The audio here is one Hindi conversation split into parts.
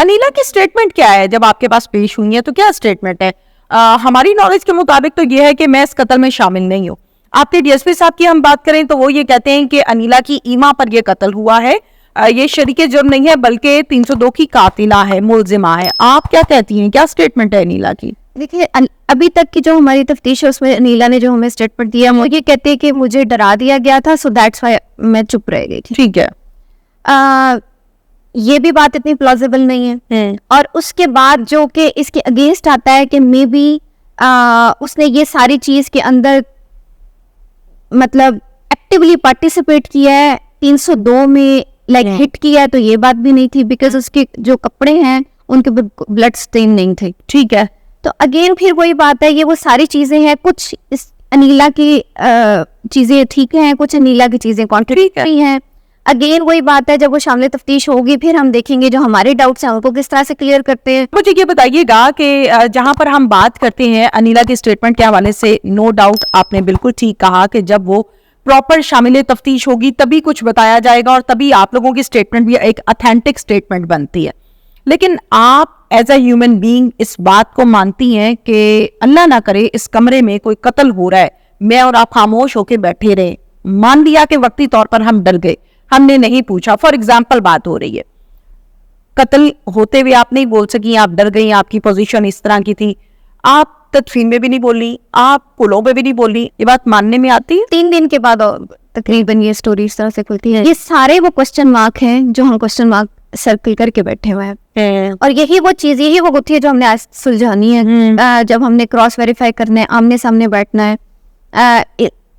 अनीला की स्टेटमेंट क्या है जब आपके पास पेश हुई है, तो क्या स्टेटमेंट है? हमारी नॉलेज के मुताबिक तो ये है कि मैं इस कत्ल में शामिल नहीं हूँ। आपके डीएसपी साहब की हम बात करें तो वो ये कहते हैं कि अनीला की ईमा पर यह कत्ल हुआ है, ये शरीके जुर्म नहीं है बल्कि 302 की कातिला है, मुलजिमा है। आप क्या कहती हैं, क्या स्टेटमेंट है अनीला की? देखिए, अभी तक की जो हमारी तफ्तीश है उसमें अनीला ने जो हमें स्टेटमेंट दिया, वो ये कहते हैं कि मुझे डरा दिया गया था, सो दैट्स व्हाई मैं चुप रह गई थी। ठीक है। ये भी बात इतनी प्लॉजिबल नहीं है। और उसके बाद जो कि इसके अगेंस्ट आता है कि मे बी उसने ये सारी चीज के अंदर मतलब एक्टिवली पार्टिसिपेट किया है, 302 में लाइक हिट किया है, तो ये बात भी नहीं थी बिकॉज उसके जो कपड़े हैं उनके ब्लड स्टेन नहीं थे। ठीक है। तो अगेन फिर वही बात है, ये वो सारी चीजें हैं, कुछ इस अनीला की चीजें ठीक हैं, कुछ अनीला की चीजें कॉन्ट्रडिक्टरी हैं। अगेन वही बात है, जब वो शामिल तफ्तीश होगी फिर हम देखेंगे जो हमारे डाउट्स हैं उनको किस तरह से क्लियर करते हैं। मुझे ये बताइएगा कि जहां पर हम बात करते हैं अनीला की स्टेटमेंट के हवाले से, नो डाउट आपने बिल्कुल ठीक कहा कि जब वो प्रॉपर शामिल तफ्तीश होगी तभी कुछ बताया जाएगा और तभी आप लोगों की स्टेटमेंट भी एक ऑथेंटिक स्टेटमेंट बनती है। लेकिन आप एज अ ह्यूमन बीइंग इस बात को मानती हैं कि अल्लाह ना करे इस कमरे में कोई कत्ल हो रहा है, मैं और आप खामोश होकर बैठे रहे, मान लिया कि वक्ती तौर पर हम डर गए, हमने नहीं पूछा, फॉर एग्जाम्पल बात हो रही है, कत्ल होते हुए आप नहीं बोल सकी, आप डर गई, आपकी पोजीशन इस तरह की थी, आप तदफीन में भी नहीं बोली, आप पुलों में भी नहीं बोली, ये बात मानने में आती है? 3 दिन के बाद तकरीबन ये स्टोरी इस तरह से खुलती है। ये सारे वो क्वेश्चन मार्क हैं जो हम क्वेश्चन मार्क सर्कल करके बैठे हुए हैं, और यही वो चीज, यही वो गुत्थी है जो हमने आज सुलझानी है। जब हमने क्रॉस वेरीफाई करना है, आमने सामने बैठना है,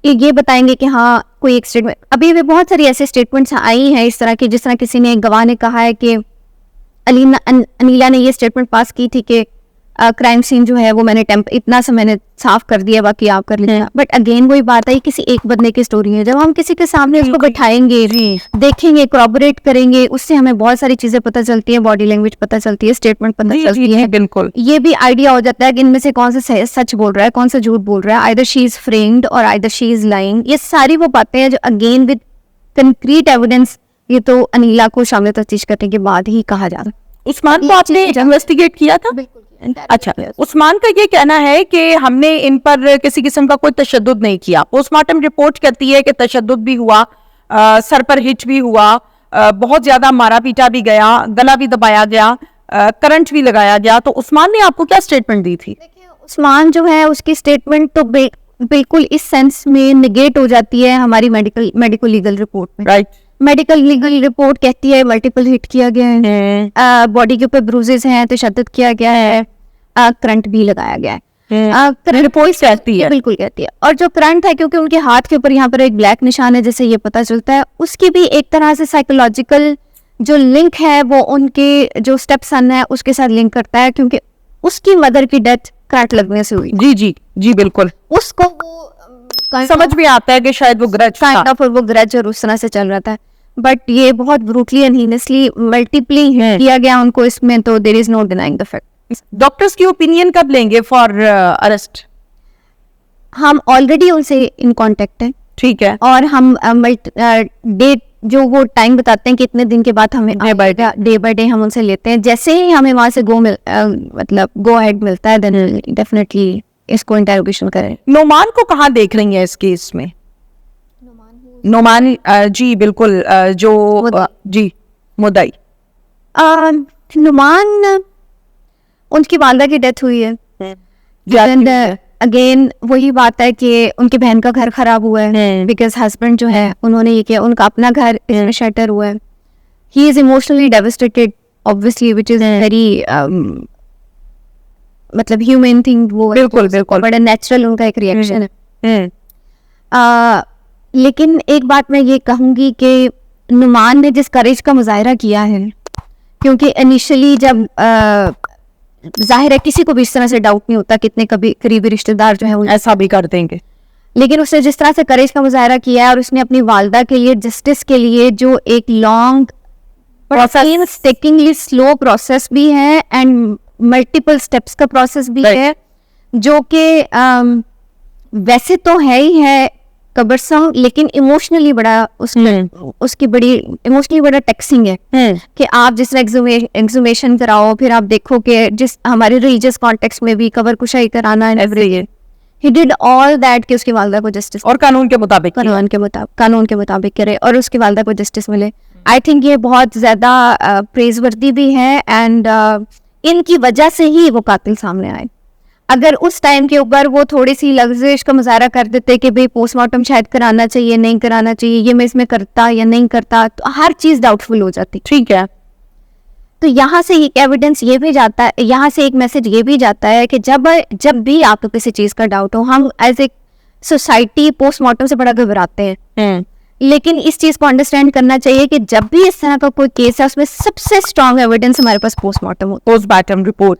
ये बताएंगे कि हाँ कोई एक स्टेटमेंट, अभी भी बहुत सारी ऐसे स्टेटमेंट्स आई हैं इस तरह की, जिस तरह किसी ने, एक गवाह ने कहा है कि अनीला ने ये स्टेटमेंट पास की थी कि क्राइम सीन जो है वो मैंने इतना सा मैंने साफ कर दिया, बाकी आप कर लीजिए। बट अगेन वही बात है, किसी एक बंदे की स्टोरी है, जब हम किसी के सामने उसको बैठाएंगे, देखेंगे, कोऑपरेट करेंगे, उससे हमें बहुत सारी चीजें पता चलती है, बॉडी लैंग्वेज पता चलती है, स्टेटमेंट पता चलती है, बिल्कुल ये भी आइडिया हो जाता है कि इनमें से कौन सा सच बोल रहा है, कौन सा झूठ बोल रहा है, आइदर शी इज फ्रेम्ड और आइदर शी इज लाइंग। ये सारी वो बातें हैं जो अगेन विद कंक्रीट एविडेंस, ये तो अनीला को शामिल तफ्तीश करने के बाद ही कहा जा रहा है। उस्मान को आपने इन्वेस्टिगेट किया था? अच्छा, उस्मान का ये कहना है कि हमने इन पर किसी किस्म का कोई तशद्दुद नहीं किया। पोस्टमार्टम रिपोर्ट कहती है कि तशद्दुद भी हुआ, सर पर हिट भी हुआ, बहुत ज्यादा मारा पीटा भी गया, गला भी दबाया गया, करंट भी लगाया गया। तो उस्मान ने आपको क्या स्टेटमेंट दी थी? देखिए, उस्मान जो है उसकी स्टेटमेंट तो बिल्कुल इस सेंस में निगेट हो जाती है हमारी मेडिकल लीगल रिपोर्ट में। राइट। मेडिकल लीगल रिपोर्ट कहती है मल्टीपल हिट किया गया है, बॉडी के ऊपर ब्रूजेस हैं, तशद्दुद किया गया है, करंट भी लगाया गया है, रिपोर्ट कहती है, बिल्कुल कहती है। और जो करंट है, क्योंकि उनके हाथ के ऊपर यहाँ पर एक ब्लैक निशान है जैसे ये पता चलता है, उसकी भी एक तरह से साइकोलॉजिकल जो लिंक है वो उनके जो स्टेप सन है उसके साथ लिंक करता है, क्योंकि उसकी मदर की डेथ करंट लगने से हुई। जी जी जी बिल्कुल। उसको वो समझ में आता है कि शायद वो ग्रज वो ग्रज और उस तरह से चल रहा था, बट ये बहुत ब्रूटली एंड हीनसली मल्टीपली किया गया उनको इसमें, तो there is no denying the fact. Doctors की ओपिनियन कब लेंगे फॉर अरेस्ट? हम ऑलरेडी उनसे इन कांटेक्ट हैं। ठीक है। और हम डेट जो वो टाइम बताते हैं कि इतने दिन के बाद हमें डे बाय डे हम उनसे लेते हैं। जैसे ही हमें वहां से मतलब गो अहेड मिलता है, देन डेफिनेटली इसको इंटरोगेशन करें। नोमान को कहाँ देख रही हैं इस केस में? नोमान जी बिल्कुल, जो जी मुद्दाई नुमान, उनकी वालदा की डेथ हुई है। अगेन वही बात है कि उनकी बहन का घर खराब हुआ है, बिकॉज हस्बैंड जो है उन्होंने ये किया, उनका अपना घर शटर हुआ है। He is emotionally devastated obviously, which is very मतलब ह्यूमन थिंग, वो बिल्कुल बड़ा नेचुरल उनका एक रिएक्शन है। लेकिन एक बात मैं ये कहूंगी कि नुमान ने जिस करेज का मुजाहिरा किया है, क्योंकि इनिशियली जब जाहिर है किसी को भी इस तरह से डाउट नहीं होता, कितने कभी करीबी रिश्तेदार जो है ऐसा भी कर देंगे, लेकिन उसने जिस तरह से करेज का मुजाहिरा किया है और उसने अपनी वालदा के लिए, जस्टिस के लिए, जो एक लॉन्ग प्रोसेस, टेकिंगली स्लो प्रोसेस भी है एंड मल्टीपल स्टेप्स का प्रोसेस भी है, जो कि वैसे तो है ही है कबरसम लेकिन इमोशनली बड़ा उसकी बड़ी इमोशनली बड़ा टैक्सिंग है कि आप जिस एक्सुमेशन कराओ, फिर आप देखो कि जिस हमारे रिलीजियस कॉन्टेक्स्ट में भी कबर कुशाई कराना and everything, he did all that कि उसकी वालिदा को जस्टिस, और कानून के मुताबिक कानून के मुताबिक करे और उसकी वालिदा को जस्टिस मिले। आई थिंक ये बहुत ज्यादा प्रेजवर्दी भी है एंड इनकी वजह से ही वो कातिल सामने आए। अगर उस टाइम के ऊपर वो थोड़ी सी लग्जरिश का मुजाहरा कर देते कि भाई पोस्टमार्टम शायद कराना चाहिए, नहीं कराना चाहिए, ये मैं इसमें करता या नहीं करता, तो हर चीज डाउटफुल हो जाती। ठीक है, तो यहाँ से एक एविडेंस ये भी जाता है, यहाँ से एक मैसेज ये भी जाता है कि जब भी आपको किसी चीज का डाउट हो, हम एज ए सोसाइटी पोस्टमार्टम से बड़ा घबराते हैं, लेकिन इस चीज को अंडरस्टैंड करना चाहिए कि जब भी इस तरह का कोई केस है उसमें सबसे स्ट्रॉन्ग एविडेंस हमारे पास पोस्टमार्टम होता है, पोस्टमार्टम रिपोर्ट।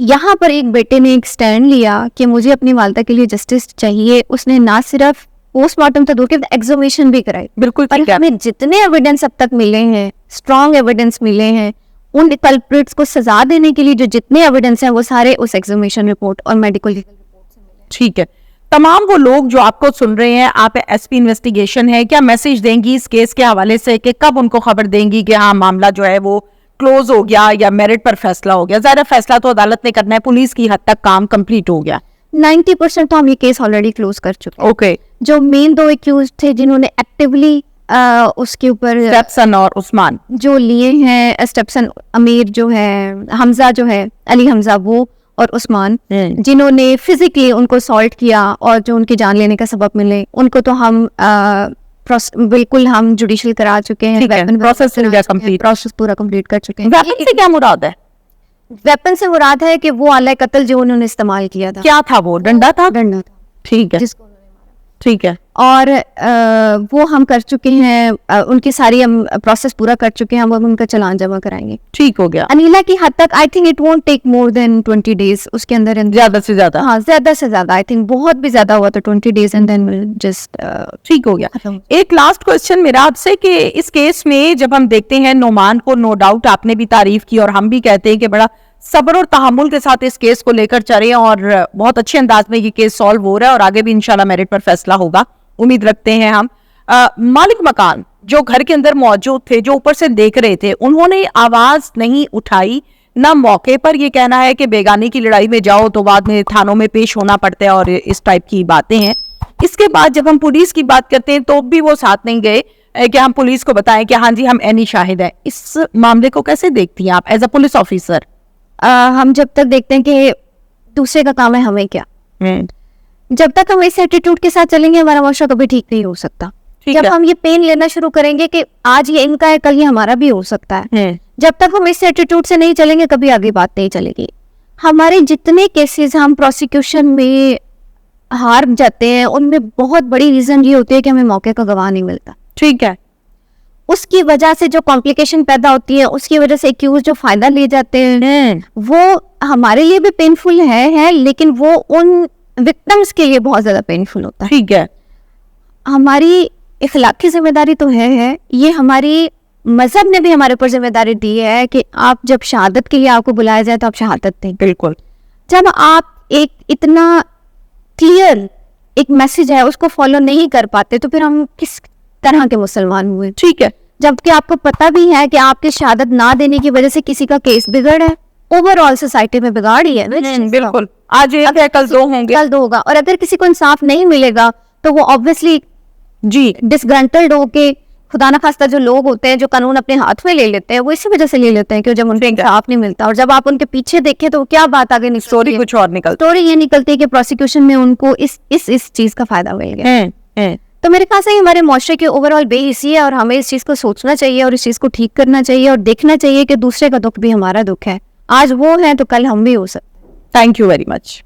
यहाँ पर एक बेटे ने एक स्टैंड लिया कि मुझे अपनी वालिदा के लिए जस्टिस चाहिए। उसने ना सिर्फ पोस्टमार्टम तो दूर के एक्सुमेशन भी कराई। बिल्कुल पर ठीक है। हमें जितने एविडेंस अब तक मिले हैं, स्ट्रॉन्ग एविडेंस मिले हैं, उन कल्प्रिट्स को सजा देने के लिए जो जितने एविडेंस हैं वो सारे उस एक्सुमेशन रिपोर्ट और मेडिकल रिपोर्ट से मिले। ठीक है, तमाम वो लोग जो आपको सुन रहे हैं, आप एसपी इन्वेस्टिगेशन है, क्या मैसेज देंगी इस केस के हवाले से कि कब उनको खबर देंगी कि हाँ मामला जो है वो क्लोज हो गया या मेरिट पर फैसला हो गया? ज़्यादा फैसला तो अदालत ने करना है, पुलिस की हद तक काम कंप्लीट हो गया। 90% तो हम ये केस ऑलरेडी क्लोज कर चुके हैं। ओके, जो मेन 2 एक्यूज थे जिन्होंने एक्टिवली उसके ऊपर स्टेप्सन और उस्मान जो लिए हैं, स्टेप्सन अमीर जो है, हमजा जो है, अली हमजा वो और उस्मान, जिन्होंने फिजिकली उनको सॉल्ट किया और जो उनकी जान लेने का सबब मिले, उनको तो हम बिल्कुल हम जुडिशियल करा चुके हैं। प्रोसेस पूरा कंप्लीट कर चुके हैं। वेपन से क्या मुराद है? वेपन से मुराद है कि वो आला कत्ल जो उन्होंने इस्तेमाल किया था। क्या था वो? डंडा था? डंडा था, ठीक है, जिसको ठीक है। और वो हम कर चुके हैं, उनकी सारी हम प्रोसेस पूरा कर चुके हैं, हम अब उनका चालान जमा कराएंगे। ठीक हो गया। अनीला की हद तक I think it won't take more than 20 days, उसके अंदर ज्यादा से ज्यादा। हाँ, ज्यादा से ज्यादा, आई थिंक बहुत भी ज्यादा हुआ तो 20 days एंड देन जस्ट ठीक हो गया। एक लास्ट क्वेश्चन मेरा आपसे कि इस केस में जब हम देखते हैं नोमान को, नो डाउट आपने भी तारीफ की और हम भी कहते हैं कि बड़ा सब्र और तहम्मुल के साथ इस केस को लेकर चले और बहुत अच्छे अंदाज में ये केस सॉल्व हो रहा है और आगे भी इंशाल्लाह मेरिट पर फैसला होगा, उम्मीद रखते हैं हम। मालिक मकान जो घर के अंदर मौजूद थे, जो ऊपर से देख रहे थे, उन्होंने आवाज नहीं उठाई, ना मौके पर ये कहना है कि बेगानी की लड़ाई में जाओ तो बाद में थानों में पेश होना पड़ता है और इस टाइप की बातें हैं। इसके बाद जब हम पुलिस की बात करते हैं तो भी वो साथ नहीं गए कि हम पुलिस को बताएं कि हाँ जी हम ऐनी शाहिद है। इस मामले को कैसे देखती हैं आप एज अ पुलिस ऑफिसर? हम जब तक देखते हैं कि दूसरे का काम है हमें क्या, जब तक हम इस एटीट्यूड के साथ चलेंगे हमारा माशरा कभी ठीक नहीं हो सकता। जब हम ये पेन लेना शुरू करेंगे कि आज ये इनका है, कल ये हमारा भी हो सकता है, जब तक हम इस एटीट्यूड से नहीं चलेंगे कभी आगे बात नहीं चलेगी। हमारे जितने केसेस हम प्रोसिक्यूशन में हार जाते हैं उनमें बहुत बड़ी रीजन ये होती है कि हमें मौके का गवाह नहीं मिलता। ठीक है, उसकी वजह से जो कॉम्प्लिकेशन पैदा होती है, उसकी वजह से एक्यूज जो फायदा ले जाते हैं, वो हमारे लिए भी पेनफुल है, लेकिन वो उन विक्टिम्स के लिए बहुत ज्यादा पेनफुल होता है। ठीक है, हमारी इखलाकी जिम्मेदारी तो है, ये हमारी मजहब ने भी हमारे ऊपर जिम्मेदारी दी है कि आप जब शहादत के लिए आपको बुलाया जाए तो आप शहादत दें। बिल्कुल। जब आप एक इतना क्लियर एक मैसेज है उसको फॉलो नहीं कर पाते तो फिर हम किस तरह के मुसलमान हुए? ठीक है, जबकि आपको पता भी है कि आपकी शहादत ना देने की वजह से किसी का केस बिगड़ है, ओवरऑल सोसाइटी में बिगाड़ ही है। बिल्कुल, आज एक है कल दो होंगे, कल दो होगा, और अगर किसी को इंसाफ नहीं मिलेगा तो वो ऑब्वियसली जी डिसग्रंटल्ड होके, खुदा ना खास्ता जो लोग होते हैं जो कानून अपने हाथ में ले लेते हैं, वो इसी वजह से ले लेते हैं कि जब उनको इंसाफ नहीं मिलता, और जब आप उनके पीछे देखें तो क्या बात आगे निकलती है, स्टोरी कुछ और निकलती स्टोरी ये निकलती है कि प्रोसिक्यूशन में उनको इस चीज का फायदा मिल गया। तो मेरे ख्याल से हमारे मुआशरे की ओवरऑल बेहिसी है और हमें इस चीज को सोचना चाहिए और इस चीज को ठीक करना चाहिए और देखना चाहिए कि दूसरे का दुख भी हमारा दुख है। आज वो है तो कल हम भी हो सकते हैं। Thank you very much.